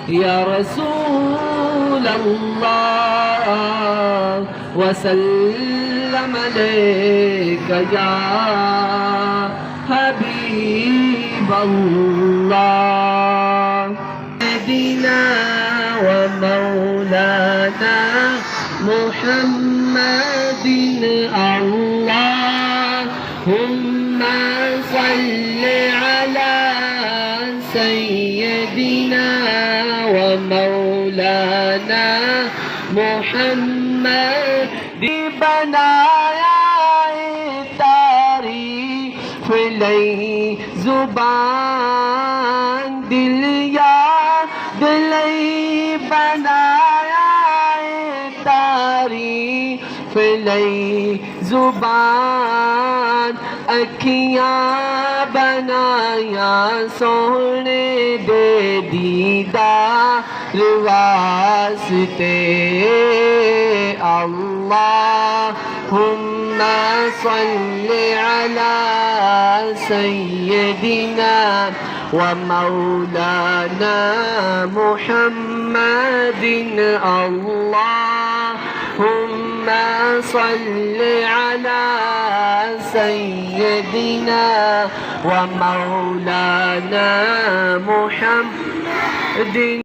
يا رسول الله وسلم عليك يا حبيب الله سيدنا ومولانا محمد اللهم صل على سيدنا ومولانا محمد بنایا तारीफ लई जुबान दिल याद लई बनाया तारीफ लई जुबान अखियां बनाया सोने दे दीदार वास्ते अल्लाहुम्मा सल्लि अला सय्यदिना व मौलाना मुहम्मदिन अल्लाहुम्मा सल्लि अला सय्यदिना व मौलाना मुहम्मदिन